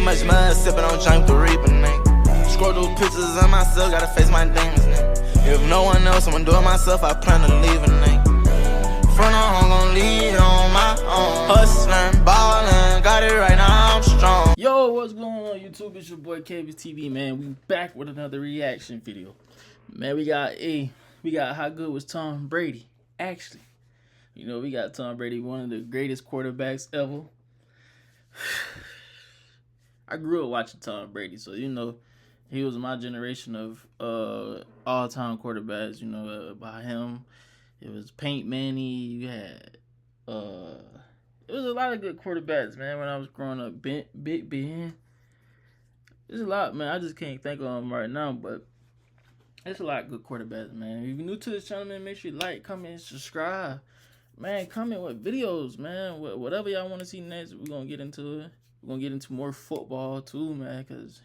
Too much mud, sipping on junk the reaper, nigga. Scroll through pictures of myself, gotta face my demons, nigga. If no one else, I'ma do it myself, I plan to leave a nigga. Front on, I'm gon' lead on my own. Hustlin', ballin', got it right now, I'm strong. Yo, what's going on YouTube? It's your boy KB's TV, man. We back with another reaction video. Man, we got how good was Tom Brady? Actually, you know, we got Tom Brady, one of the greatest quarterbacks ever. I grew up watching Tom Brady, so you know, he was my generation of all-time quarterbacks. You know, by him, it was Peyton Manning. You had it was a lot of good quarterbacks, man. When I was growing up, Big Ben. There's a lot, man. I just can't think of them right now, but there's a lot of good quarterbacks, man. If you're new to this channel, man, make sure you like, comment, subscribe. Man, comment with videos, man. Whatever y'all want to see next, we're going to get into it. We're going to get into more football, too, man, because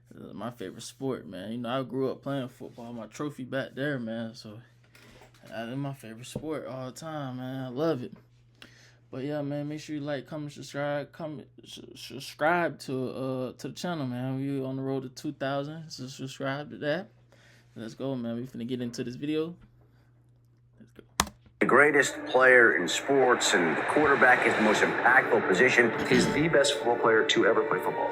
it's my favorite sport, man. You know, I grew up playing football. My trophy back there, man, so that's my favorite sport all the time, man. I love it. But yeah, man, make sure you like, comment, subscribe, subscribe to the channel, man. We on the road to 2,000, so subscribe to that. Let's go, man. We finna get into this video. Let's go. The greatest player in sports, and the quarterback is the most impactful position. He's the best football player to ever play football,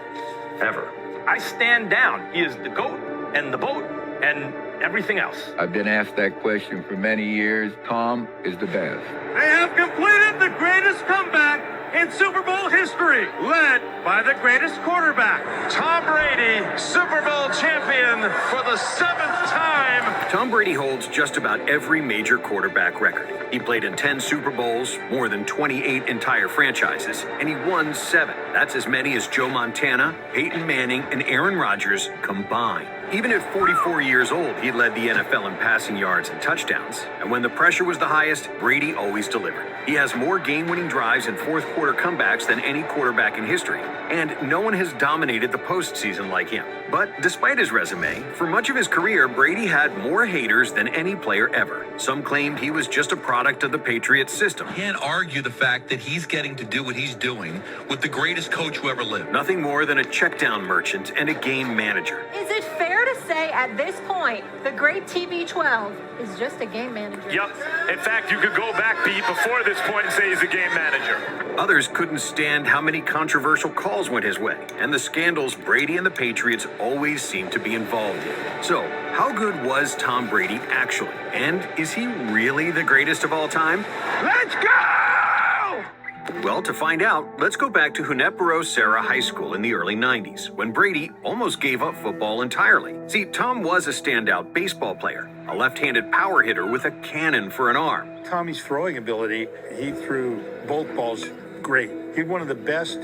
ever. I stand down. He is the GOAT and the BOAT and everything else. I've been asked that question for many years. Tom is the best. They have completed the greatest comeback in Super Bowl history, led by the greatest quarterback. Tom Brady, Super Bowl champion for the 7th time. Tom Brady holds just about every major quarterback record. He played in 10 Super Bowls, more than 28 entire franchises, and he won 7. That's as many as Joe Montana, Peyton Manning, and Aaron Rodgers combined. Even at 44 years old, he led the NFL in passing yards and touchdowns. And when the pressure was the highest, Brady always delivered. He has more game-winning drives and fourth-quarter comebacks than any quarterback in history. And no one has dominated the postseason like him. But despite his resume, for much of his career, Brady had more haters than any player ever. Some claimed he was just a product of the Patriots system. Can't argue the fact that he's getting to do what he's doing with the greatest coach who ever lived. Nothing more than a check-down merchant and a game manager. Is it fair to say at this point the great TB12 is just a game manager? Yep. In fact, you could go back, Pete, before this point and say he's a game manager. Others couldn't stand how many controversial calls went his way, and the scandals Brady and the Patriots always seemed to be involved in. So, how good was Tom Brady actually? And is he really the greatest of all time? Let's go! Well, to find out, let's go back to Hunepero-Serra High School in the early 90s, when Brady almost gave up football entirely. See, Tom was a standout baseball player, a left-handed power hitter with a cannon for an arm. Tommy's throwing ability, he threw both balls great. He's one of the best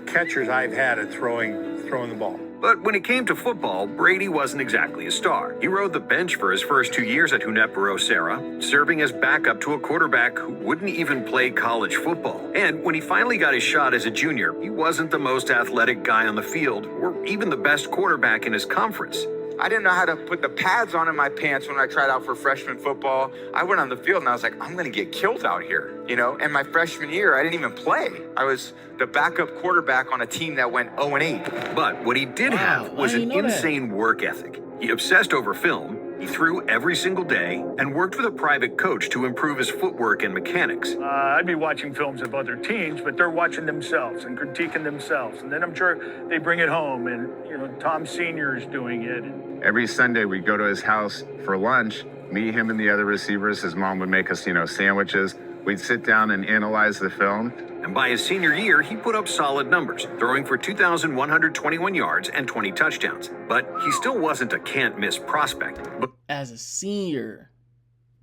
catchers I've had at throwing the ball. But when it came to football, Brady wasn't exactly a star. He rode the bench for his first 2 years at Hunepero-Serra, serving as backup to a quarterback who wouldn't even play college football. And when he finally got his shot as a junior, he wasn't the most athletic guy on the field, or even the best quarterback in his conference. I didn't know how to put the pads on in my pants when I tried out for freshman football. I went on the field and I was like, I'm going to get killed out here, you know? And my freshman year, I didn't even play. I was the backup quarterback on a team that went 0-8. But what he did have was an insane work ethic. He obsessed over film. He threw every single day and worked with a private coach to improve his footwork and mechanics. I'd be watching films of other teams, but they're watching themselves and critiquing themselves. And then I'm sure they bring it home, and, you know, Tom Sr. is doing it. Every Sunday we'd go to his house for lunch, me, him, and the other receivers. His mom would make us, sandwiches. We'd sit down and analyze the film. And by his senior year, he put up solid numbers, throwing for 2,121 yards and 20 touchdowns. But he still wasn't a can't-miss prospect. As a senior,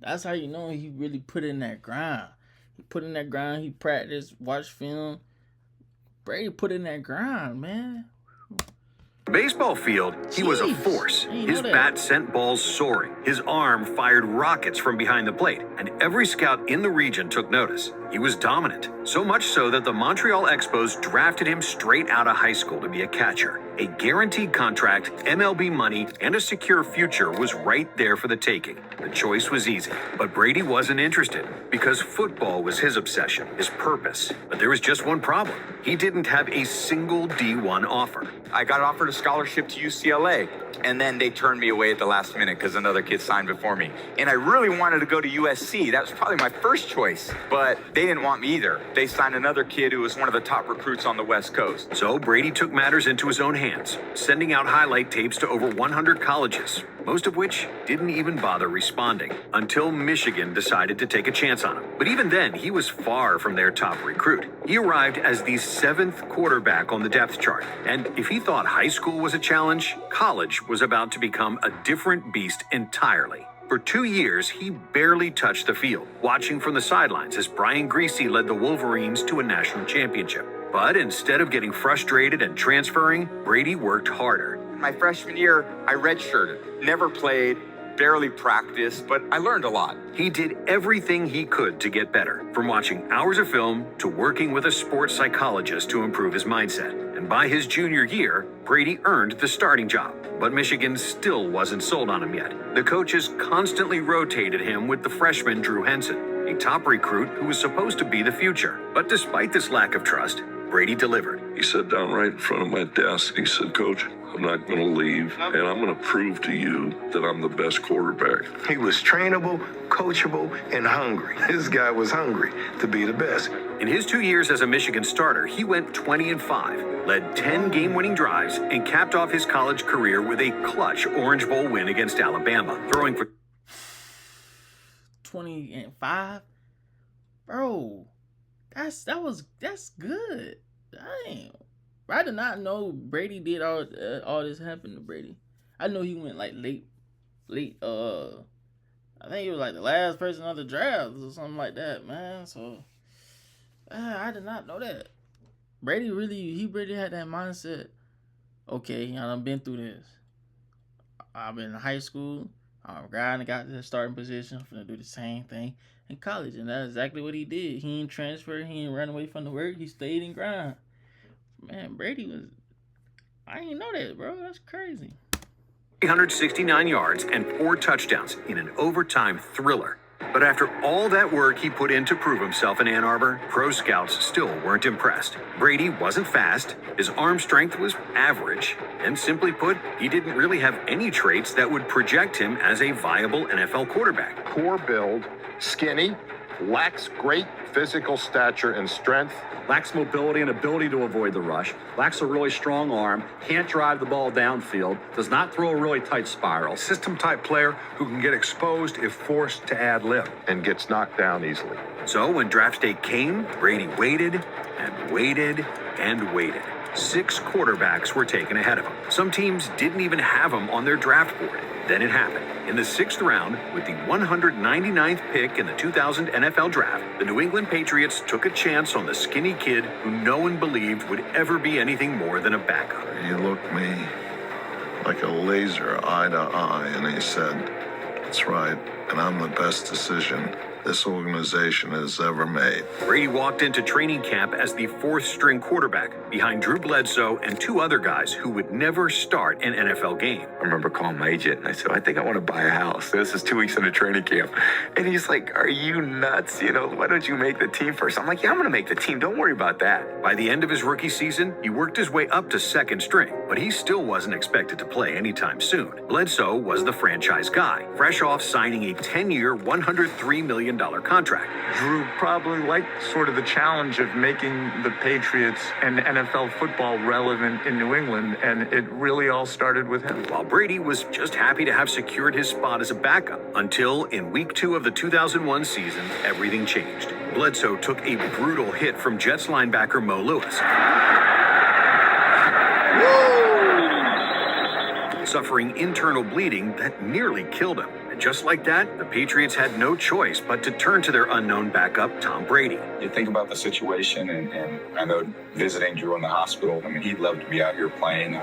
that's how you know he really put in that grind. He put in that grind. He practiced, watched film. Brady put in that grind, man. Baseball field, he was a force. His bat sent balls soaring. His arm fired rockets from behind the plate, and every scout in the region took notice. He was dominant, so much so that the Montreal Expos drafted him straight out of high school to be a catcher. A guaranteed contract, MLB money, and a secure future was right there for the taking. The choice was easy, but Brady wasn't interested because football was his obsession, his purpose. But there was just one problem. He didn't have a single D1 offer. I got offered a scholarship to UCLA, and then they turned me away at the last minute because another kid signed before me. And I really wanted to go to USC. That was probably my first choice, but they didn't want me either. They signed another kid who was one of the top recruits on the West Coast. So Brady took matters into his own hands, sending out highlight tapes to over 100 colleges, most of which didn't even bother responding, until Michigan decided to take a chance on him. But even then, he was far from their top recruit. He arrived as the 7th quarterback on the depth chart, and if he thought high school was a challenge, college was about to become a different beast entirely. For 2 years, he barely touched the field, watching from the sidelines as Brian Griese led the Wolverines to a national championship. But instead of getting frustrated and transferring, Brady worked harder. My freshman year, I redshirted, never played, barely practiced, but I learned a lot. He did everything he could to get better, from watching hours of film to working with a sports psychologist to improve his mindset. And by his junior year, Brady earned the starting job. But Michigan still wasn't sold on him yet. The coaches constantly rotated him with the freshman Drew Henson, a top recruit who was supposed to be the future. But despite this lack of trust, Brady delivered. He sat down right in front of my desk. He said, "Coach, I'm not going to leave, and I'm going to prove to you that I'm the best quarterback." He was trainable, coachable, and hungry. This guy was hungry to be the best. In his 2 years as a Michigan starter, he went 20-5, led 10 game-winning drives, and capped off his college career with a clutch Orange Bowl win against Alabama, throwing for 20-5, bro. That's good. Damn. I did not know Brady did all this happen to Brady. I know he went like late. I think he was like the last person on the draft or something like that, man. So I did not know that. Brady really had that mindset. Okay, I've been through this. I've been in high school. I'm grinding, got to the starting position. I'm gonna do the same thing in college, and that's exactly what he did. He didn't transfer. He didn't run away from the work. He stayed and grind. Man, Brady was... I didn't know that, bro. That's crazy. 369 yards and 4 touchdowns in an overtime thriller. But after all that work he put in to prove himself in Ann Arbor, pro scouts still weren't impressed. Brady wasn't fast, his arm strength was average, and simply put, he didn't really have any traits that would project him as a viable NFL quarterback. Poor build, skinny, lacks great physical stature and strength. Lacks mobility and ability to avoid the rush, lacks a really strong arm, can't drive the ball downfield, does not throw a really tight spiral. System-type player who can get exposed if forced to ad lib. And gets knocked down easily. So when draft day came, Brady waited and waited and waited. 6 quarterbacks were taken ahead of him. Some teams didn't even have him on their draft board. Then it happened. In the 6th round, with the 199th pick in the 2000 NFL Draft, the New England Patriots took a chance on the skinny kid who no one believed would ever be anything more than a backup. He looked me like a laser eye to eye, and he said, "That's right, and I'm the best decision this organization has ever made." Brady walked into training camp as the 4th-string quarterback behind Drew Bledsoe and 2 other guys who would never start an NFL game. I remember calling my agent and I said, "I think I want to buy a house." This is 2 weeks into training camp. And he's like, "Are you nuts? Why don't you make the team first?" I'm like, "Yeah, I'm going to make the team. Don't worry about that." By the end of his rookie season, he worked his way up to 2nd string, but he still wasn't expected to play anytime soon. Bledsoe was the franchise guy, fresh off signing a 10-year, $103 million contract. Drew probably liked sort of the challenge of making the Patriots and NFL football relevant in New England, and it really all started with him. While Brady was just happy to have secured his spot as a backup, until in week 2 of the 2001 season, everything changed. Bledsoe took a brutal hit from Jets linebacker Mo Lewis, suffering internal bleeding that nearly killed him. And just like that, the Patriots had no choice but to turn to their unknown backup, Tom Brady. You think about the situation, and I know visiting Drew in the hospital, I mean, he'd love to be out here playing.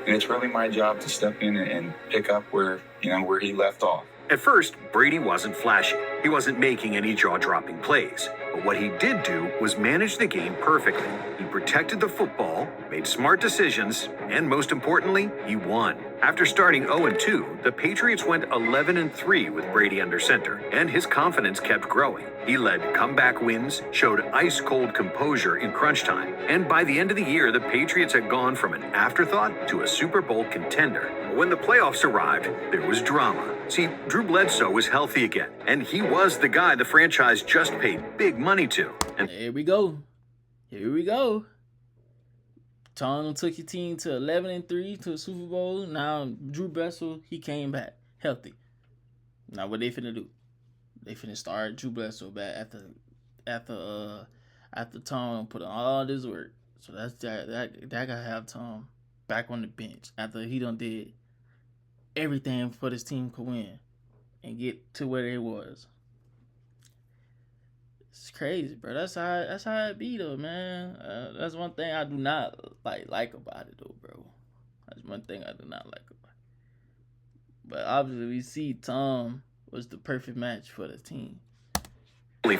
and it's really my job to step in and pick up where he left off. At first, Brady wasn't flashy. He wasn't making any jaw-dropping plays. But what he did do was manage the game perfectly. He protected the football, made smart decisions, and most importantly, he won. After starting 0-2, the Patriots went 11-3 with Brady under center, and his confidence kept growing. He led comeback wins, showed ice-cold composure in crunch time, and by the end of the year, the Patriots had gone from an afterthought to a Super Bowl contender. But when the playoffs arrived, there was drama. See, Drew Bledsoe was healthy again, and he was the guy the franchise just paid big money to. And here we go. Tom took your team to 11-3 to a Super Bowl. Now Drew Bledsoe, he came back healthy. Now what they finna do? They finna start Drew Bledsoe back after Tom put in all this work. So that gotta have Tom back on the bench after he done did everything for this team could win and get to where they was. It's crazy, bro. That's how it be though, man. That's one thing I do not like about it though, bro. That's one thing I do not like about it. But obviously we see Tom was the perfect match for the team.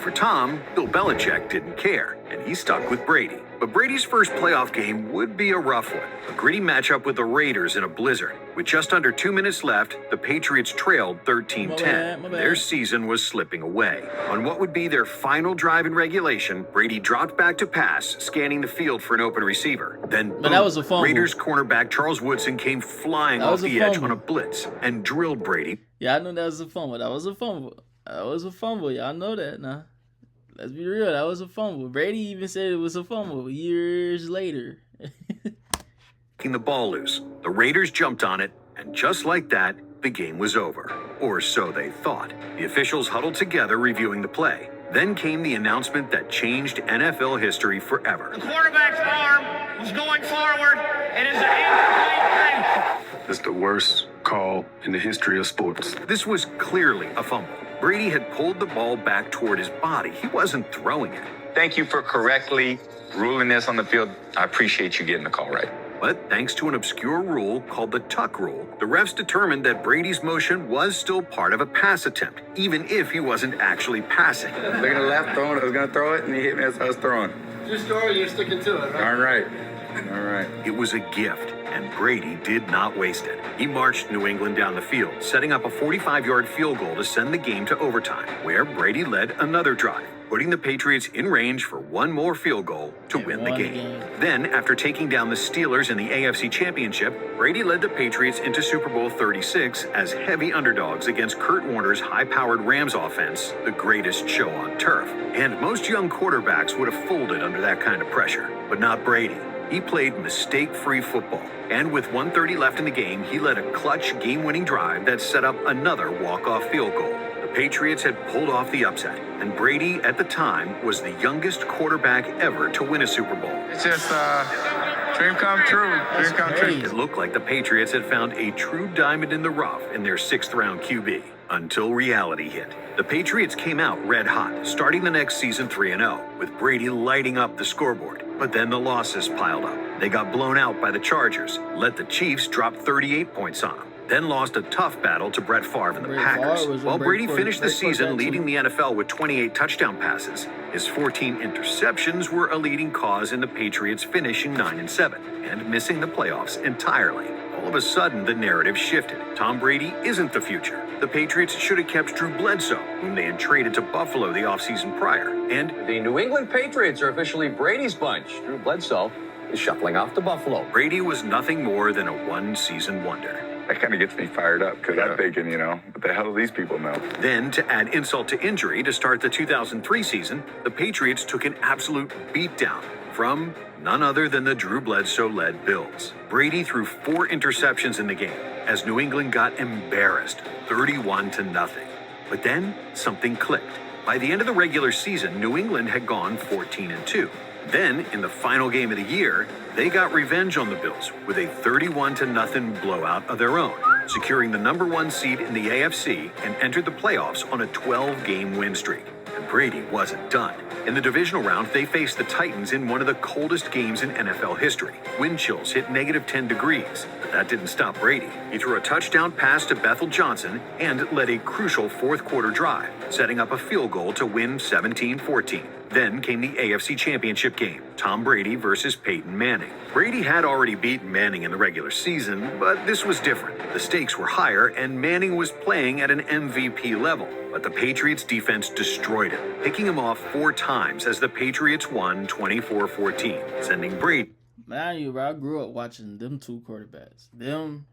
for Tom, Bill Belichick didn't care, and he stuck with Brady. But Brady's first playoff game would be a rough one. A gritty matchup with the Raiders in a blizzard. With just under 2 minutes left, the Patriots trailed 13-10. Their season was slipping away. On what would be their final drive in regulation, Brady dropped back to pass, scanning the field for an open receiver. Then, boom, that was a fumble. Raiders cornerback Charles Woodson came flying off the edge on a blitz and drilled Brady. Yeah, I knew that was a fumble. That was a fumble. Y'all know that now. Let's be real. That was a fumble. Brady even said it was a fumble years later. The ball loose. The Raiders jumped on it, and just like that, the game was over. Or so they thought. The officials huddled together reviewing the play. Then came the announcement that changed NFL history forever. The quarterback's arm was going forward. It is an incomplete thing. It's the worst call in the history of sports. This was clearly a fumble. Brady had pulled the ball back toward his body. He wasn't throwing it. Thank you for correctly ruling this on the field. I appreciate you getting the call right. But thanks to an obscure rule called the tuck rule, the refs determined that Brady's motion was still part of a pass attempt, even if he wasn't actually passing. Looking to the left, throwing it. I was going to throw it, and he hit me as I was throwing. Just throw it, you're sticking to it, right? All right. It was a gift, and Brady did not waste it. He marched New England down the field, setting up a 45-yard field goal to send the game to overtime, where Brady led another drive, putting the Patriots in range for one more field goal to win the game. Then, after taking down the Steelers in the AFC Championship, Brady led the Patriots into Super Bowl 36 as heavy underdogs against Kurt Warner's high-powered Rams offense, the greatest show on turf. And most young quarterbacks would have folded under that kind of pressure, but not Brady. He played mistake-free football, and with 1:30 left in the game, he led a clutch game-winning drive that set up another walk-off field goal. The Patriots had pulled off the upset, and Brady, at the time, was the youngest quarterback ever to win a Super Bowl. It's just dream come true. It looked like the Patriots had found a true diamond in the rough in their 6th-round QB, until reality hit. The Patriots came out red hot, starting the next season 3-0, with Brady lighting up the scoreboard. But then the losses piled up. They got blown out by the Chargers, let the Chiefs drop 38 points on them, then lost a tough battle to Brett Favre and the Packers. While Brady finished the season leading the NFL with 28 touchdown passes, his 14 interceptions were a leading cause in the Patriots finishing 9-7 and missing the playoffs entirely. All of a sudden, the narrative shifted. Tom Brady isn't the future. The Patriots should have kept Drew Bledsoe, whom they had traded to Buffalo the offseason prior. And the New England Patriots are officially Brady's bunch. Drew Bledsoe is shuffling off to Buffalo. Brady was nothing more than a one-season wonder. That kind of gets me fired up because I'm thinking, what the hell do these people know? Then, to add insult to injury, to start the 2003 season, the Patriots took an absolute beatdown from none other than the Drew Bledsoe-led Bills. Brady threw 4 interceptions in the game as New England got embarrassed, 31-0. But then something clicked. By the end of the regular season, New England had gone 14-2. Then, in the final game of the year, they got revenge on the Bills with a 31-0 blowout of their own, securing the #1 seed in the AFC and entered the playoffs on a 12-game win streak. And Brady wasn't done. In the divisional round, they faced the Titans in one of the coldest games in NFL history. Wind chills hit -10 degrees, but that didn't stop Brady. He threw a touchdown pass to Bethel Johnson and led a crucial fourth-quarter drive, setting up a field goal to win 17-14. Then came the AFC Championship game, Tom Brady versus Peyton Manning. Brady had already beaten Manning in the regular season, but this was different. The stakes were higher, and Manning was playing at an MVP level. But the Patriots defense destroyed him, picking him off 4 times as the Patriots won 24-14, sending Brady. Man, I grew up watching them two quarterbacks. Them,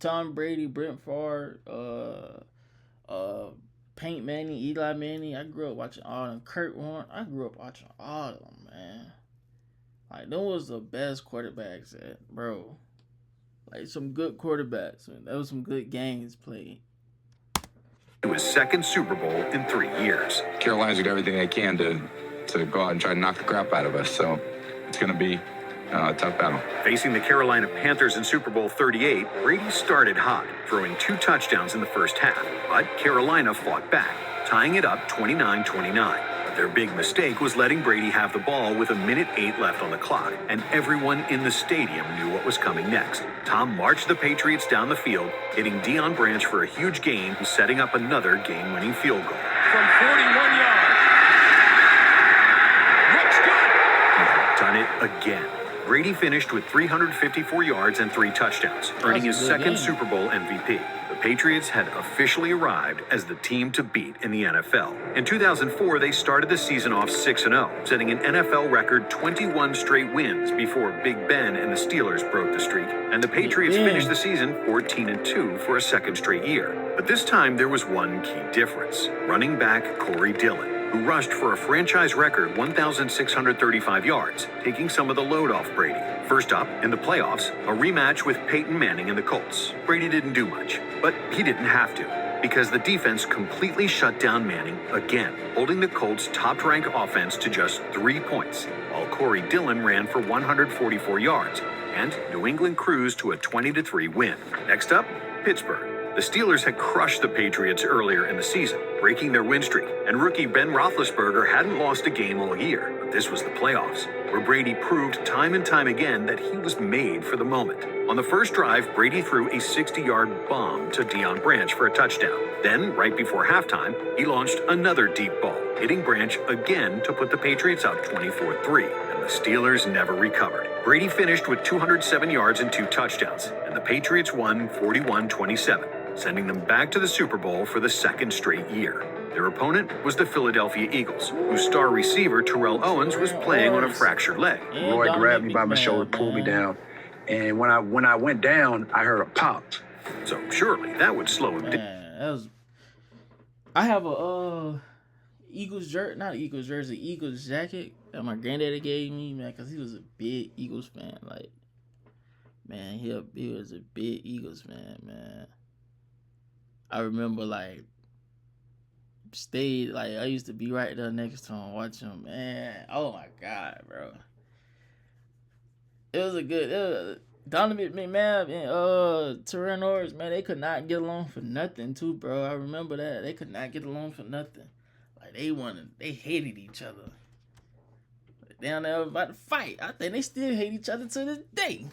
Tom Brady, Brent Favre, Peyton Manning, Eli Manning. I grew up watching all them. Kurt Warner. I grew up watching all of them, man. Like, them was the best quarterbacks, bro. Like, some good quarterbacks. Man. That was some good games played. To his second Super Bowl in 3 years. Carolina's did everything they can to go out and try to knock the crap out of us. So it's going to be a tough battle. Facing the Carolina Panthers in Super Bowl 38, Brady started hot, throwing 2 touchdowns in the first half. But Carolina fought back, tying it up 29-29. But their big mistake was letting Brady have the ball with 1:08 left on the clock, and everyone in the stadium knew what was coming next. Tom marched the Patriots down the field, hitting Deion Branch for a huge gain, setting up another game-winning field goal. From 41 yards. Looks good. He had done it again. Brady finished with 354 yards and 3 touchdowns, earning his second Super Bowl MVP. The Patriots had officially arrived as the team to beat in the NFL. In 2004, they started the season off 6-0, setting an NFL record 21 straight wins before Big Ben and the Steelers broke the streak. And the Patriots finished the season 14-2 for a second straight year. But this time, there was one key difference. Running back Corey Dillon, who rushed for a franchise record 1,635 yards, taking some of the load off Brady. First up, in the playoffs, a rematch with Peyton Manning and the Colts. Brady didn't do much, but he didn't have to, because the defense completely shut down Manning again, holding the Colts' top-ranked offense to just 3 points, while Corey Dillon ran for 144 yards, and New England cruised to a 20-3 win. Next up, Pittsburgh. The Steelers had crushed the Patriots earlier in the season, breaking their win streak, and rookie Ben Roethlisberger hadn't lost a game all year. But this was the playoffs, where Brady proved time and time again that he was made for the moment. On the first drive, Brady threw a 60-yard bomb to Deion Branch for a touchdown. Then, right before halftime, he launched another deep ball, hitting Branch again to put the Patriots up 24-3, and the Steelers never recovered. Brady finished with 207 yards and 2 touchdowns, and the Patriots won 41-27. Sending them back to the Super Bowl for the second straight year. Their opponent was the Philadelphia Eagles, whose star receiver Terrell Owens was playing on a fractured leg. Roy grabbed me by my shoulder, pulled me down, and when I went down, I heard a pop. So surely that would slow him down. I have a Eagles Eagles jacket that my granddaddy gave me, man, because he was a big Eagles fan. Like, man, he was a big Eagles fan, man. I remember, like, I used to be right there next to him watching him, man. Oh, my God, bro. It was Donovan McNabb and Terrell Norris, man, they could not get along for nothing, too, bro. I remember that. They could not get along for nothing. Like, they hated each other. Down there about to fight. I think they still hate each other to this day.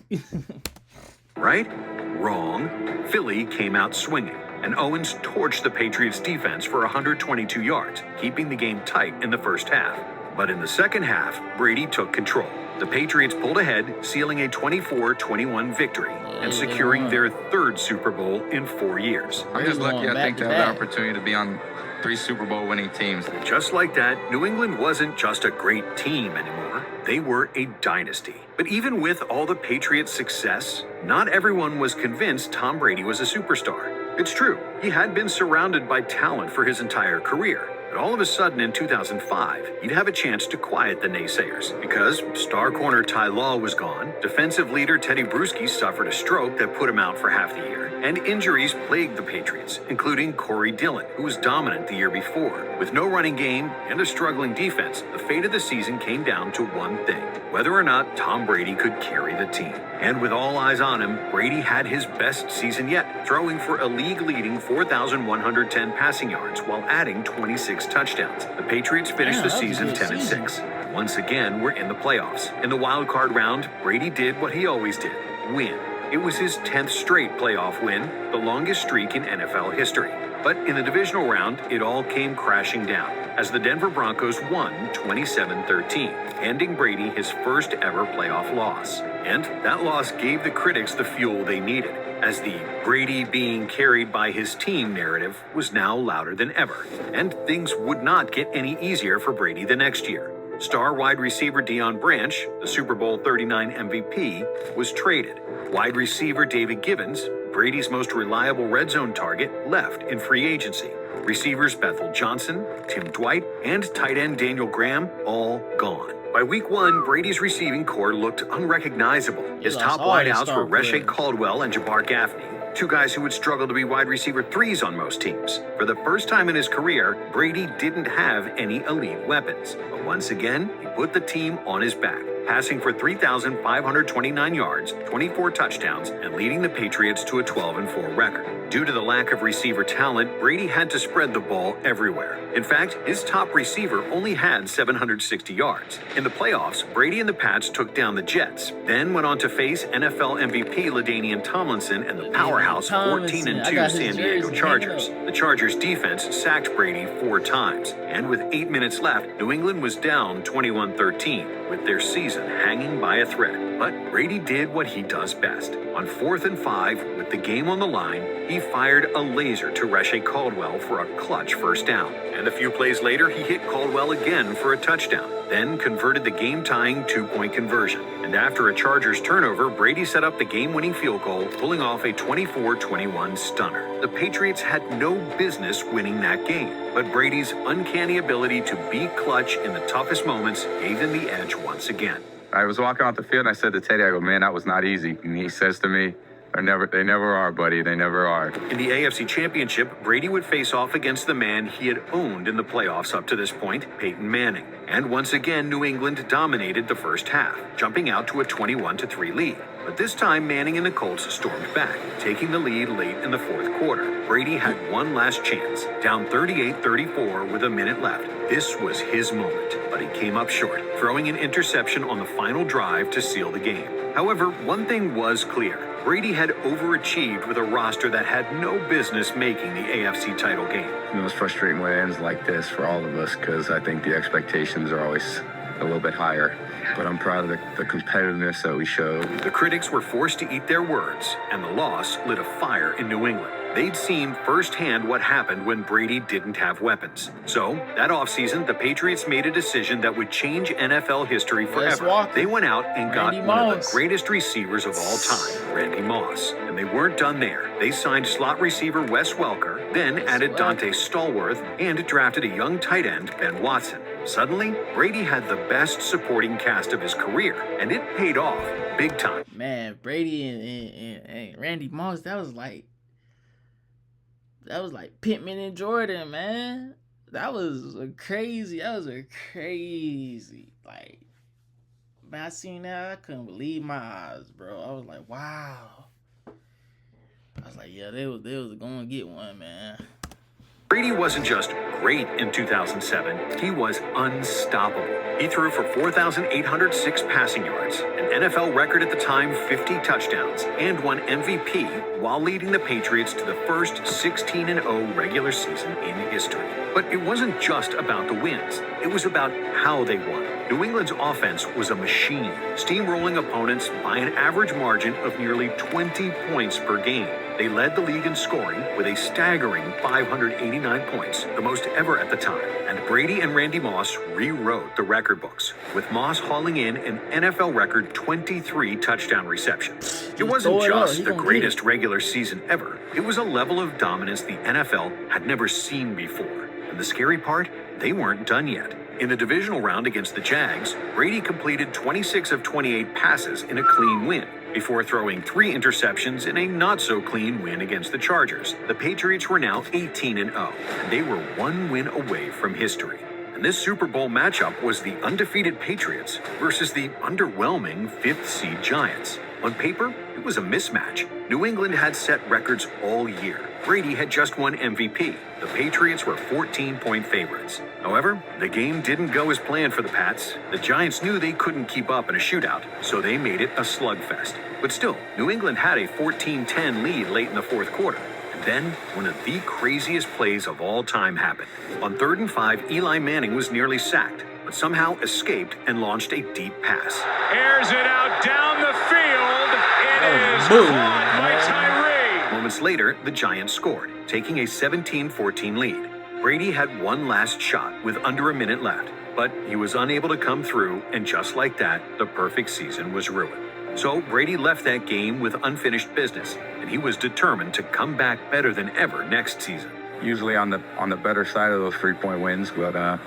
Right? Wrong. Philly came out swinging, and Owens torched the Patriots' defense for 122 yards, keeping the game tight in the first half. But in the second half, Brady took control. The Patriots pulled ahead, sealing a 24-21 victory and securing their 3rd Super Bowl in 4 years. I'm just lucky, I think, to have the opportunity to be on 3 Super Bowl winning teams. Just like that, New England wasn't just a great team anymore. They were a dynasty. But even with all the Patriots' success, not everyone was convinced Tom Brady was a superstar. It's true, he had been surrounded by talent for his entire career. But all of a sudden in 2005, he'd have a chance to quiet the naysayers because star corner Ty Law was gone, defensive leader Teddy Bruschi suffered a stroke that put him out for half the year, and injuries plagued the Patriots, including Corey Dillon, who was dominant the year before. With no running game and a struggling defense, the fate of the season came down to one thing: whether or not Tom Brady could carry the team. And with all eyes on him, Brady had his best season yet, throwing for a league-leading 4,110 passing yards while adding 26 6 touchdowns. The Patriots finished the season 10-6. Once again, we're in the playoffs. In the wild card round, Brady did what he always did, win. It was his 10th straight playoff win, the longest streak in NFL history. But in the divisional round, it all came crashing down as the Denver Broncos won 27-13, handing Brady his first ever playoff loss. And that loss gave the critics the fuel they needed, as the Brady being carried by his team narrative was now louder than ever. And things would not get any easier for Brady the next year. Star wide receiver Deion Branch, the Super Bowl 39 MVP, was traded. Wide receiver David Givens, Brady's most reliable red zone target, left in free agency. Receivers Bethel Johnson, Tim Dwight, and tight end Daniel Graham all gone. By week 1, Brady's receiving corps looked unrecognizable. His top wideouts were Rashae Caldwell and Jabbar Gaffney, 2 guys who would struggle to be wide receiver 3s on most teams. For the first time in his career, Brady didn't have any elite weapons. But once again, he put the team on his back, passing for 3,529 yards, 24 touchdowns, and leading the Patriots to a 12-4 record. Due to the lack of receiver talent, Brady had to spread the ball everywhere. In fact, his top receiver only had 760 yards. In the playoffs, Brady and the Pats took down the Jets, then went on to face NFL MVP LaDainian Tomlinson and the powerhouse 14-2 San Diego Chargers. The Chargers defense sacked Brady 4 times, and with 8 minutes left, New England was down 21-13, with their season hanging by a thread. But Brady did what he does best. On 4th and 5, with the game on the line, he fired a laser to Rashae Caldwell for a clutch first down. And a few plays later, he hit Caldwell again for a touchdown, then converted the game-tying 2-point conversion. And after a Chargers turnover, Brady set up the game-winning field goal, pulling off a 24-21 stunner. The Patriots had no business winning that game, but Brady's uncanny ability to be clutch in the toughest moments gave them the edge once again. I was walking off the field and I said to Teddy, I go, man, that was not easy. And he says to me, they never are, buddy. They never are. In the AFC Championship, Brady would face off against the man he had owned in the playoffs up to this point, Peyton Manning. And once again, New England dominated the first half, jumping out to a 21-3 lead. But this time, Manning and the Colts stormed back, taking the lead late in the 4th quarter. Brady had one last chance, down 38-34 with a minute left. This was his moment, but he came up short, throwing an interception on the final drive to seal the game. However, one thing was clear. Brady had overachieved with a roster that had no business making the AFC title game. You know, it's frustrating when it ends like this for all of us because I think the expectations are always a little bit higher. But I'm proud of the competitiveness that we showed. The critics were forced to eat their words, and the loss lit a fire in New England. They'd seen firsthand what happened when Brady didn't have weapons. So, that offseason, the Patriots made a decision that would change NFL history forever. They went out and got one of the greatest receivers of all time, Randy Moss. And they weren't done there. They signed slot receiver Wes Welker, then added Dante Stallworth, and drafted a young tight end, Ben Watson. Suddenly, Brady had the best supporting cast of his career, and it paid off big time. Man, Brady and Randy Moss, that was like Pittman and Jordan, man. That was a crazy. Like, man, I seen that, I couldn't believe my eyes, bro. I was like, wow. I was like, yeah, they was gonna get one, man. Brady wasn't just great in 2007, he was unstoppable. He threw for 4,806 passing yards, an NFL record at the time, 50 touchdowns, and won MVP while leading the Patriots to the first 16-0 regular season in history. But it wasn't just about the wins, it was about how they won. New England's offense was a machine, steamrolling opponents by an average margin of nearly 20 points per game. They led the league in scoring with a staggering 589 points, the most ever at the time. And Brady and Randy Moss rewrote the record books, with Moss hauling in an NFL record 23 touchdown receptions. It wasn't just the greatest regular season ever. It was a level of dominance the NFL had never seen before. And the scary part, they weren't done yet. In the divisional round against the Jags, Brady completed 26 of 28 passes in a clean win, before throwing 3 interceptions in a not-so-clean win against the Chargers. The Patriots were now 18-0, and they were one win away from history. And this Super Bowl matchup was the undefeated Patriots versus the underwhelming 5th-seed Giants. On paper, it was a mismatch. New England had set records all year, Brady had just won MVP. The Patriots were 14-point favorites. However, the game didn't go as planned for the Pats. The Giants knew they couldn't keep up in a shootout, so they made it a slugfest. But still, New England had a 14-10 lead late in the fourth quarter. And then, one of the craziest plays of all time happened. On 3rd and 5, Eli Manning was nearly sacked, but somehow escaped and launched a deep pass. Airs it out down the field. It is caught by Tyree. Moments later, the Giants scored, taking a 17-14 lead. Brady had one last shot with under a minute left, but he was unable to come through, and just like that, the perfect season was ruined. So Brady left that game with unfinished business, and he was determined to come back better than ever next season. Usually on the better side of those 3-point wins, but I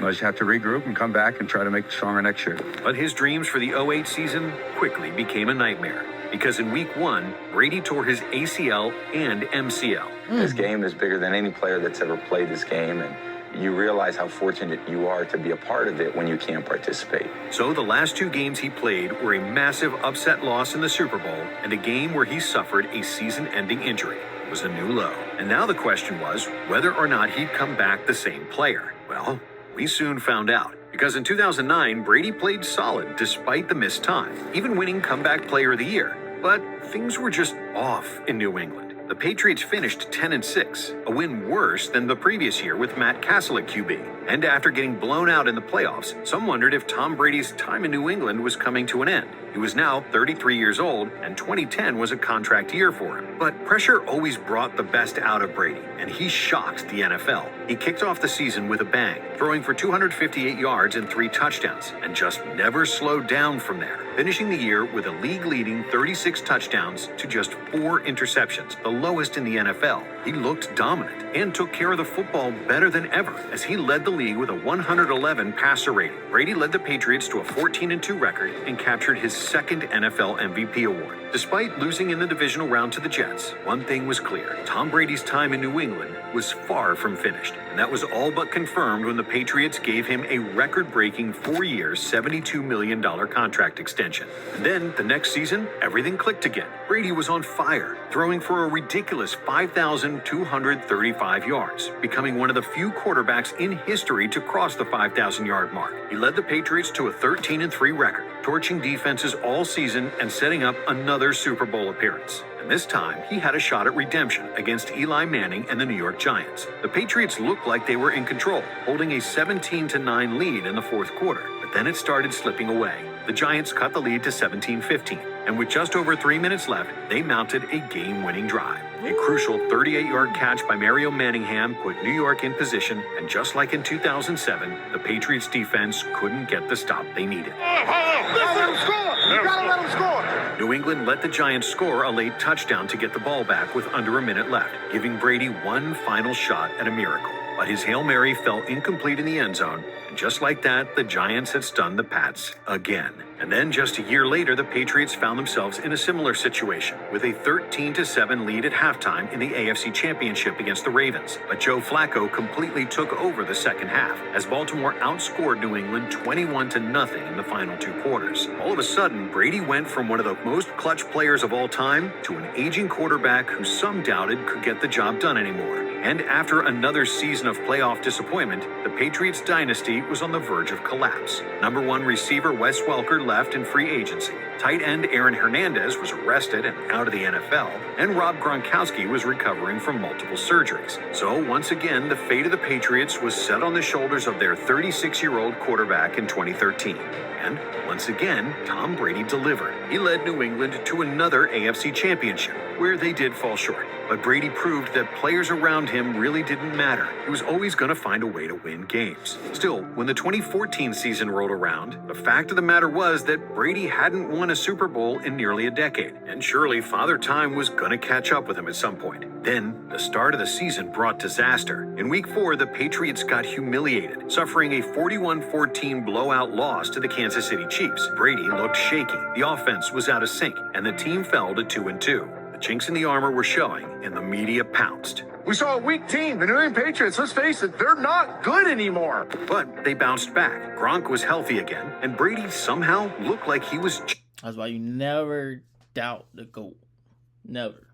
just have to regroup and come back and try to make it stronger next year. But his dreams for the 08 season quickly became a nightmare, because in week 1, Brady tore his ACL and MCL. This game is bigger than any player that's ever played this game, and you realize how fortunate you are to be a part of it when you can't participate. So the last 2 games he played were a massive upset loss in the Super Bowl and a game where he suffered a season-ending injury. It was a new low. And now the question was whether or not he'd come back the same player. Well, we soon found out. Because in 2009, Brady played solid despite the missed time, even winning Comeback Player of the Year. But things were just off in New England. The Patriots finished 10-6, a win worse than the previous year with Matt Castle at QB. And after getting blown out in the playoffs, some wondered if Tom Brady's time in New England was coming to an end. He was now 33 years old, and 2010 was a contract year for him. But pressure always brought the best out of Brady, and he shocked the NFL. He kicked off the season with a bang, throwing for 258 yards and 3 touchdowns, and just never slowed down from there, finishing the year with a league-leading 36 touchdowns to just 4 interceptions, the lowest in the NFL. He looked dominant and took care of the football better than ever as he led the league with a 111 passer rating. Brady led the Patriots to a 14-2 record and captured his second NFL MVP award. Despite losing in the divisional round to the Jets, one thing was clear. Tom Brady's time in New England was far from finished, and that was all but confirmed when the Patriots gave him a record-breaking 4-year, $72 million contract extension. And then, the next season, everything clicked again. Brady was on fire, throwing for a ridiculous 5,235 yards, becoming one of the few quarterbacks in history to cross the 5,000-yard mark. He led the Patriots to a 13-3 record, torching defenses all season and setting up another Super Bowl appearance. And this time, he had a shot at redemption against Eli Manning and the New York Giants. The Patriots looked like they were in control, holding a 17-9 lead in the fourth quarter. But then it started slipping away. The Giants cut the lead to 17-15, and with just over 3 minutes left, they mounted a game-winning drive. A crucial 38-yard catch by Mario Manningham put New York in position, and just like in 2007, the Patriots defense couldn't get the stop they needed. New England let the Giants score a late touchdown to get the ball back with under a minute left, giving Brady one final shot at a miracle. But his Hail Mary fell incomplete in the end zone, and just like that, the Giants had stunned the Pats again. And then just a year later, the Patriots found themselves in a similar situation, with a 13-7 lead at halftime in the AFC Championship against the Ravens. But Joe Flacco completely took over the second half, as Baltimore outscored New England 21-0 in the final 2 quarters. All of a sudden, Brady went from one of the most clutch players of all time to an aging quarterback who some doubted could get the job done anymore. And after another season of playoff disappointment, the Patriots dynasty was on the verge of collapse. Number 1 receiver Wes Welker left in free agency. Tight end Aaron Hernandez was arrested and out of the NFL, and Rob Gronkowski was recovering from multiple surgeries. So once again, the fate of the Patriots was set on the shoulders of their 36-year-old quarterback in 2013. And once again, Tom Brady delivered. He led New England to another AFC championship, where they did fall short. But Brady proved that players around him really didn't matter. He was always going to find a way to win games. Still, when the 2014 season rolled around, the fact of the matter was that Brady hadn't won a Super Bowl in nearly a decade. And surely Father Time was going to catch up with him at some point. Then, the start of the season brought disaster. In Week 4, the Patriots got humiliated, suffering a 41-14 blowout loss to the Kansas City Chiefs. Brady looked shaky, the offense was out of sync, and the team fell to 2-2. The chinks in the armor were showing, and the media pounced. We saw a weak team. The New England Patriots, let's face it, they're not good anymore. But they bounced back. Gronk was healthy again, and Brady somehow looked like he was... That's why you never doubt the GOAT. Never.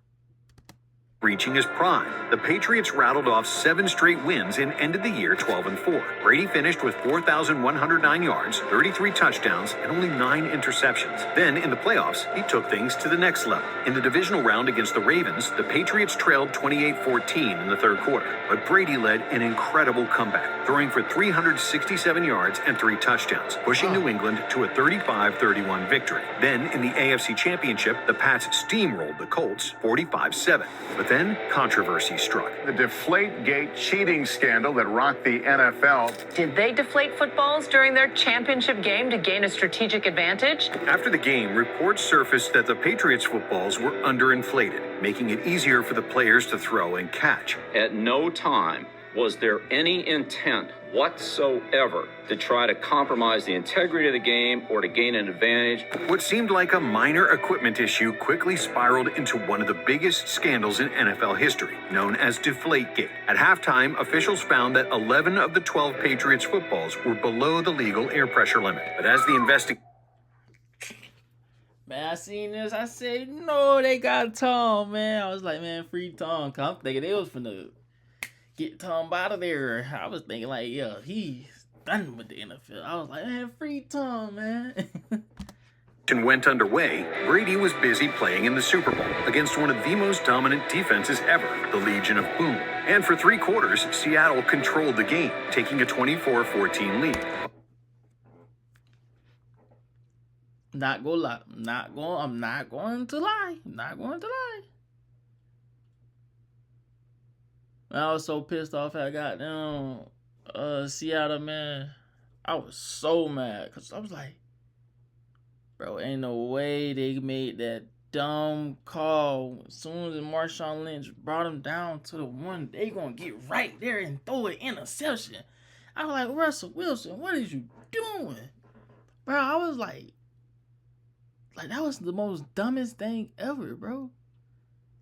reaching his prime. The Patriots rattled off 7 straight wins and ended the year 12-4. Brady finished with 4,109 yards, 33 touchdowns, and only 9 interceptions. Then, in the playoffs, he took things to the next level. In the divisional round against the Ravens, the Patriots trailed 28-14 in the third quarter, but Brady led an incredible comeback, throwing for 367 yards and 3 touchdowns, pushing New England to a 35-31 victory. Then, in the AFC Championship, the Pats steamrolled the Colts 45-7. But then, controversy struck. The Deflategate cheating scandal that rocked the NFL. Did they deflate footballs during their championship game to gain a strategic advantage? After the game, reports surfaced that the Patriots footballs were underinflated, making it easier for the players to throw and catch. At no time was there any intent whatsoever to try to compromise the integrity of the game or to gain an advantage. What seemed like a minor equipment issue quickly spiraled into one of the biggest scandals in NFL history, known as Deflategate. At halftime, officials found that 11 of the 12 Patriots footballs were below the legal air pressure limit. But as the investigation... Man, I seen this. I said, no, they got Tom, man. I was like, man, free Tom. Cause I'm thinking they was finna get Tom out of there. I was thinking like, yeah, he's done with the NFL. I was like, man, free Tom, man. went underway, Brady was busy playing in the Super Bowl against one of the most dominant defenses ever, the Legion of Boom. And for 3 quarters, Seattle controlled the game, taking a 24-14 lead. I'm not going to lie. I was so pissed off I got down Seattle, man. I was so mad because I was like, bro, ain't no way they made that dumb call. As soon as Marshawn Lynch brought him down to the 1, they gonna get right there and throw an interception. I was like, Russell Wilson, what is you doing? Bro, I was like that was the most dumbest thing ever, bro.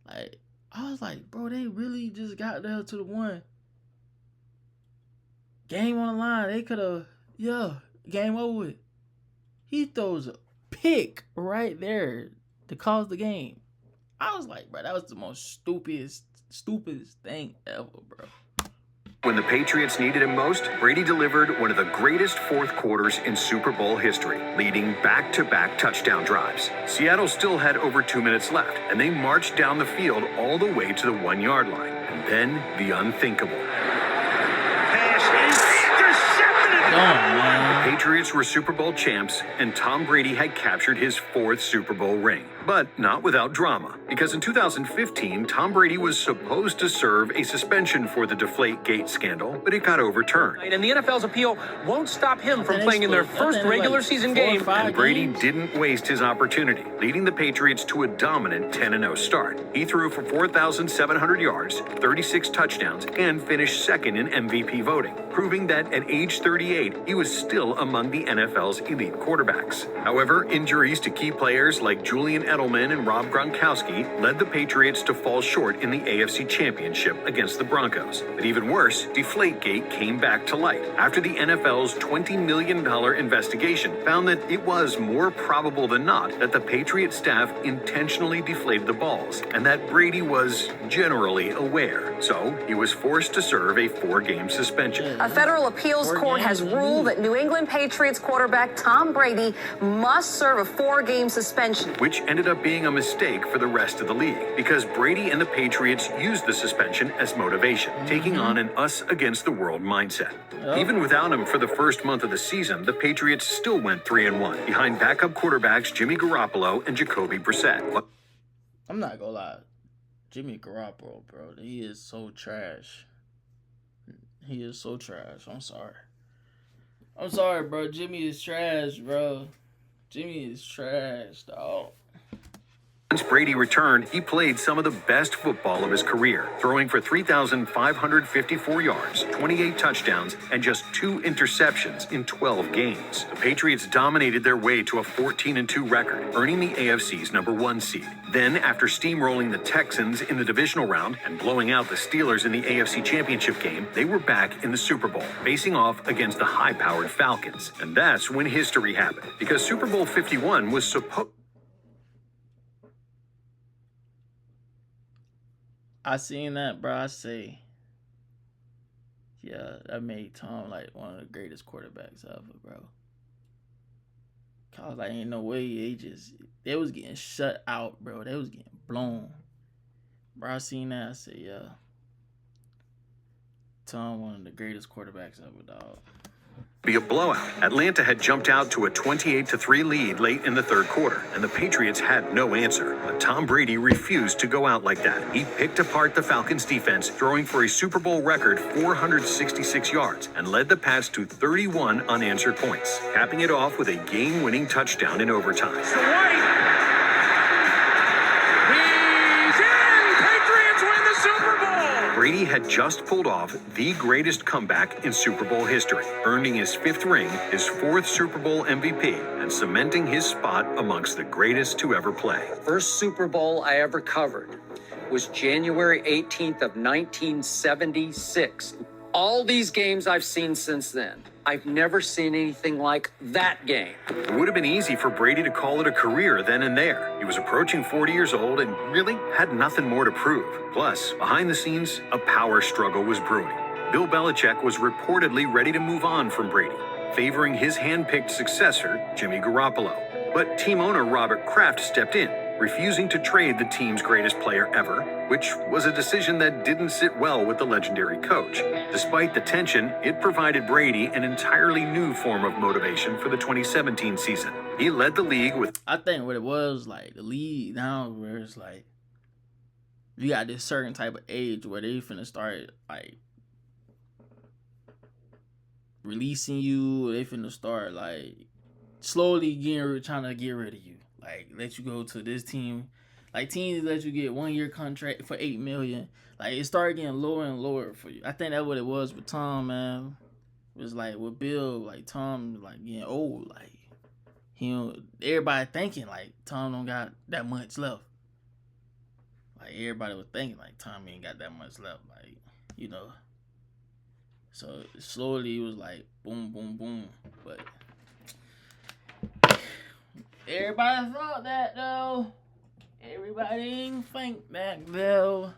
Like, I was like, bro, they really just got there to the 1. Game on the line. They could have, game over with. He throws a pick right there to cause the game. I was like, bro, that was the most stupidest thing ever, bro. When the Patriots needed him most, Brady delivered one of the greatest fourth quarters in Super Bowl history, leading back-to-back touchdown drives. Seattle still had over 2 minutes left, and they marched down the field all the way to the 1-yard line. And then the unthinkable. The Patriots were Super Bowl champs, and Tom Brady had captured his 4th Super Bowl ring. But not without drama, because in 2015, Tom Brady was supposed to serve a suspension for the Deflategate scandal, but it got overturned. And the NFL's appeal won't stop him from playing in their first regular season game. And Brady didn't waste his opportunity, leading the Patriots to a dominant 10-0 start. He threw for 4,700 yards, 36 touchdowns, and finished 2nd in MVP voting, proving that at age 38, he was still among the NFL's elite quarterbacks. However, injuries to key players like Julian Edelman and Rob Gronkowski led the Patriots to fall short in the AFC Championship against the Broncos. But even worse, Deflategate came back to light after the NFL's $20 million investigation found that it was more probable than not that the Patriots staff intentionally deflated the balls and that Brady was generally aware. So he was forced to serve a 4-game suspension. A federal appeals court has ruled that New England Patriots quarterback Tom Brady must serve a 4-game suspension, which ended up being a mistake for the rest of the league because Brady and the Patriots used the suspension as motivation, taking on an us-against-the-world mindset. Even without him for the first month of the season, the Patriots still went 3-1 behind backup quarterbacks Jimmy Garoppolo and Jacoby Brissett. I'm not gonna lie, Jimmy Garoppolo, bro, he is so trash. He is so trash. I'm sorry, bro. Jimmy is trash, bro. Jimmy is trash, dog. Once Brady returned, he played some of the best football of his career, throwing for 3,554 yards, 28 touchdowns, and just 2 interceptions in 12 games. The Patriots dominated their way to a 14-2 record, earning the AFC's #1 seed. Then, after steamrolling the Texans in the divisional round and blowing out the Steelers in the AFC Championship game, they were back in the Super Bowl, facing off against the high-powered Falcons. And that's when history happened, because Super Bowl 51 was supposed... I seen that, bro. I say, yeah, that made Tom like one of the greatest quarterbacks ever, bro. Cause like ain't no way they was getting shut out, bro. They was getting blown. Bro, I seen that. I said, yeah, Tom, one of the greatest quarterbacks ever, dog. Be a blowout. Atlanta had jumped out to a 28-3 lead late in the third quarter, and the Patriots had no answer. But Tom Brady refused to go out like that. He picked apart the Falcons' defense, throwing for a Super Bowl record 466 yards, and led the Pats to 31 unanswered points, capping it off with a game-winning touchdown in overtime. Brady had just pulled off the greatest comeback in Super Bowl history, earning his 5th ring, his 4th Super Bowl MVP, and cementing his spot amongst the greatest to ever play. First Super Bowl I ever covered was January 18th of 1976. All these games I've seen since then, I've never seen anything like that game. It would have been easy for Brady to call it a career then and there. He was approaching 40 years old and really had nothing more to prove. Plus, behind the scenes, a power struggle was brewing. Bill Belichick was reportedly ready to move on from Brady, favoring his hand-picked successor, Jimmy Garoppolo. But team owner Robert Kraft stepped in, refusing to trade the team's greatest player ever, which was a decision that didn't sit well with the legendary coach. Despite the tension, it provided Brady an entirely new form of motivation for the 2017 season. He led the league with... I think what it was, like, the league now, where it's like, you got this certain type of age where they finna start, like, releasing you, they finna start, like, slowly trying to get rid of you. Like, let you go to this team. Like, teams let you get 1-year contract for $8 million. Like, it started getting lower and lower for you. I think that's what it was with Tom, man. It was like with Bill, like Tom, like getting old. Like, everybody thinking like Tom don't got that much left. Like, everybody was thinking like Tom ain't got that much left. Like, you know. So slowly it was like boom, boom, boom. But everybody thought that though. Everybody ain't think that though.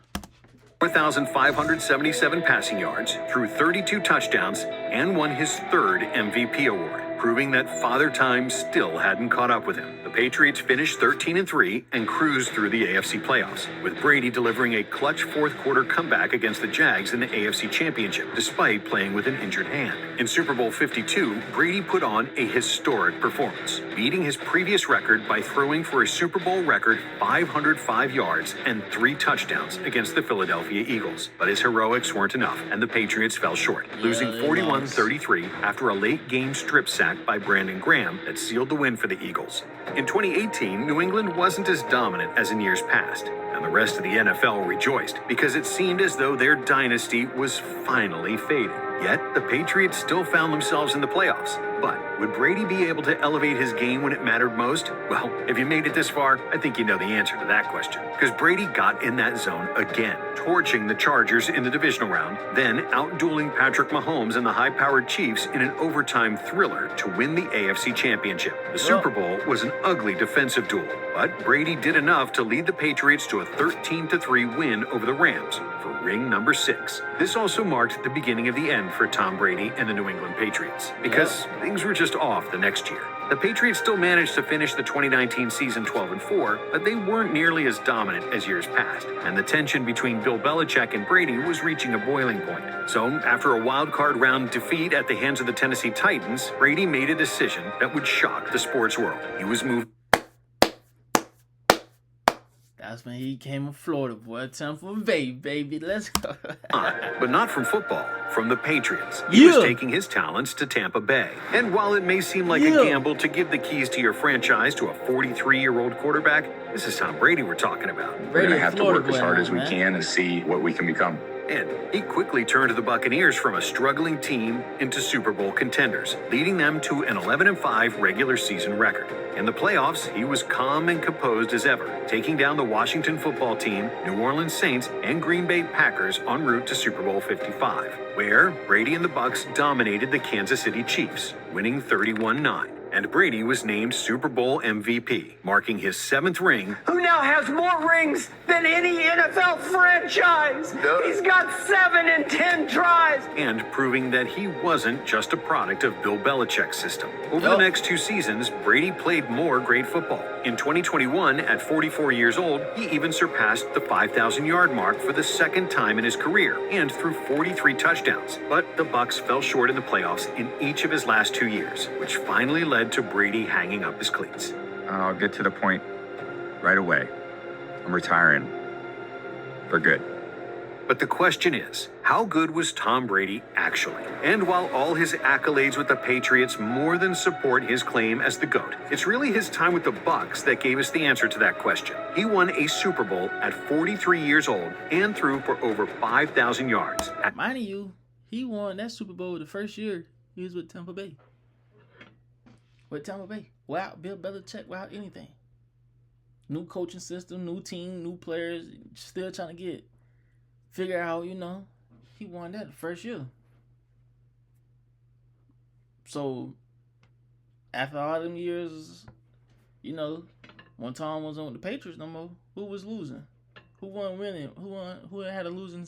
4,577 passing yards, threw 32 touchdowns, and won his 3rd MVP award, proving that Father Time still hadn't caught up with him. The Patriots finished 13-3 and cruised through the AFC playoffs, with Brady delivering a clutch 4th quarter comeback against the Jags in the AFC Championship, despite playing with an injured hand. In Super Bowl 52, Brady put on a historic performance, beating his previous record by throwing for a Super Bowl record 505 yards and 3 touchdowns against the Philadelphia Eagles. But his heroics weren't enough, and the Patriots fell short, losing 41-33 after a late-game strip sack by Brandon Graham that sealed the win for the Eagles. In 2018, New England wasn't as dominant as in years past, and the rest of the NFL rejoiced because it seemed as though their dynasty was finally fading. Yet, the Patriots still found themselves in the playoffs. But would Brady be able to elevate his game when it mattered most? Well, if you made it this far, I think you know the answer to that question. Because Brady got in that zone again, torching the Chargers in the divisional round, then outdueling Patrick Mahomes and the high-powered Chiefs in an overtime thriller to win the AFC Championship. The Super Bowl was an ugly defensive duel, but Brady did enough to lead the Patriots to a 13-3 win over the Rams for ring number 6. This also marked the beginning of the end for Tom Brady and the New England Patriots, because things were just off the next year. The Patriots still managed to finish the 2019 season 12-4, but they weren't nearly as dominant as years past, and the tension between Bill Belichick and Brady was reaching a boiling point. So, after a wild card round defeat at the hands of the Tennessee Titans, Brady made a decision that would shock the sports world. He was moved. That's when he came from Florida, boy. Tampa Bay, baby. Let's go. But not from football, from the Patriots. He was taking his talents to Tampa Bay. And while it may seem like a gamble to give the keys to your franchise to a 43-year-old quarterback, this is Tom Brady we're talking about. We're going to have to work as hard as we can and see what we can become. And he quickly turned the Buccaneers from a struggling team into Super Bowl contenders, leading them to an 11-5 regular season record. In the playoffs, he was calm and composed as ever, taking down the Washington football team, New Orleans Saints, and Green Bay Packers en route to Super Bowl 55, where Brady and the Bucs dominated the Kansas City Chiefs, winning 31-9. And Brady was named Super Bowl MVP, marking his 7th ring. Who now has more rings than any NFL franchise? He's got 7 in 10 tries. And proving that he wasn't just a product of Bill Belichick's system. Over the next 2 seasons, Brady played more great football. In 2021, at 44 years old, he even surpassed the 5,000-yard mark for the 2nd time in his career and threw 43 touchdowns. But the Bucs fell short in the playoffs in each of his last 2 years, which finally led to Brady hanging up his cleats. I'll get to the point right away. I'm retiring for good. But the question is, how good was Tom Brady actually? And while all his accolades with the Patriots more than support his claim as the GOAT, it's really his time with the Bucs that gave us the answer to that question. He won a Super Bowl at 43 years old and threw for over 5,000 yards. Mind you, he won that Super Bowl the first year he was with Tampa Bay. Without Bill Belichick, without anything. New coaching system, new team, new players, still trying to figure out, he won that the first year. So, after all them years, when Tom wasn't with the Patriots no more, who was losing? Who wasn't winning? Who had a losing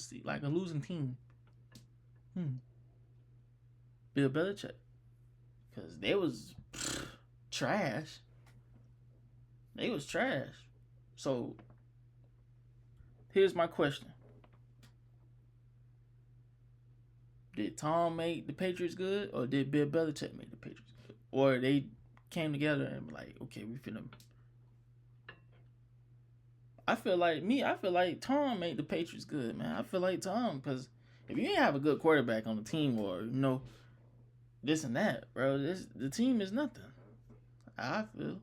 team? Bill Belichick. Because they was trash. They was trash. So, here's my question. Did Tom make the Patriots good, or did Bill Belichick make the Patriots good? Or they came together and were like, okay, we finna... I feel like Tom made the Patriots good, man. I feel like Tom, because if you ain't have a good quarterback on the team, or, this and that, bro, the team is nothing. I feel.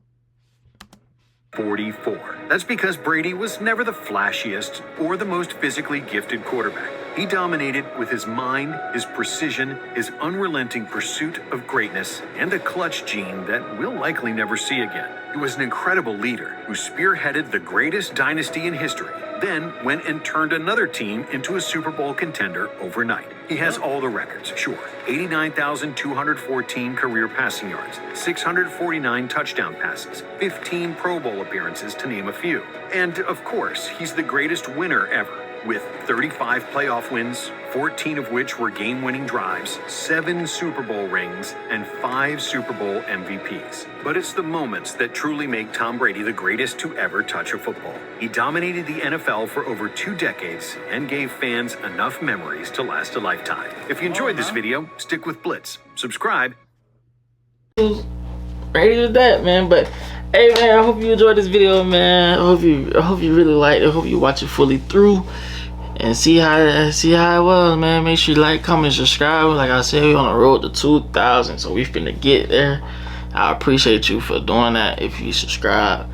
44. That's because Brady was never the flashiest or the most physically gifted quarterback. He dominated with his mind, his precision, his unrelenting pursuit of greatness, and a clutch gene that we'll likely never see again. He was an incredible leader who spearheaded the greatest dynasty in history, then went and turned another team into a Super Bowl contender overnight. He has all the records, sure. 89,214 career passing yards, 649 touchdown passes, 15 Pro Bowl appearances, to name a few. And, of course, he's the greatest winner ever, with 35 playoff wins, 14 of which were game-winning drives, 7 Super Bowl rings, and 5 Super Bowl MVPs. But it's the moments that truly make Tom Brady the greatest to ever touch a football. He dominated the NFL for over 2 decades and gave fans enough memories to last a lifetime. If you enjoyed this video, stick with Blitz. Subscribe. Brady with that, man. But hey, man, I hope you enjoyed this video, man. I hope you really liked it. I hope you watch it fully through and see how it was, man. Make sure you like, comment, subscribe. Like I said, we're on the road to 2,000, so we finna get there. I appreciate you for doing that if you subscribe,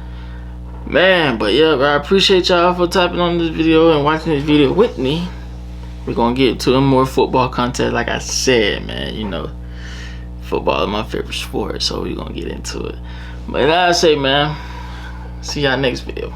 man. But yeah, I appreciate y'all for typing on this video and watching this video with me. We're gonna get to more football content, like I said, man. Football is my favorite sport, so we're gonna get into it. But like I say, man, see y'all next video.